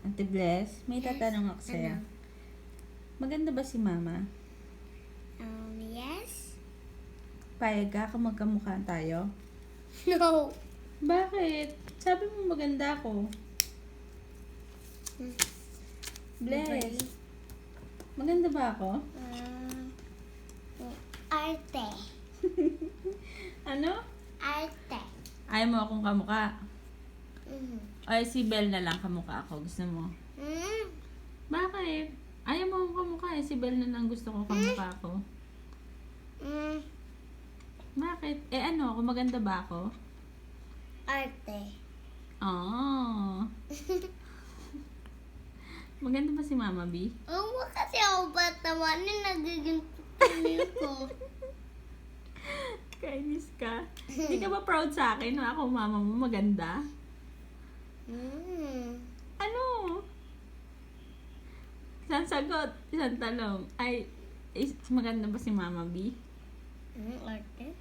Ate Bless, may tatanong ako sa'yo. Ano? Maganda ba si Mama? Yes? Payag ka kung magkamukha tayo? No. Bakit? Sabi mo maganda ako. Bless, maganda ba ako? Arte. Ano? Arte. Ayaw mo akong kamukha? Mm. Ay, si Belle na lang kamukha ako. Gusto mo? Mm. Bakit? Ayaw mo akong kamukha eh. Si Belle na lang gusto ko kamukha ako. Mm. Bakit? Eh ano, kung maganda ba ako? Arte. Oh. Maganda ba si Mama B? Oo, kasi ako ba't naman yung nagiging tuloy ko. Kainis ka. Hindi ka ba proud sa akin na ako mama mo maganda? Mm. Ano? Isang sagot, isang tanong. Ay, maganda ba si Mama B? Arte.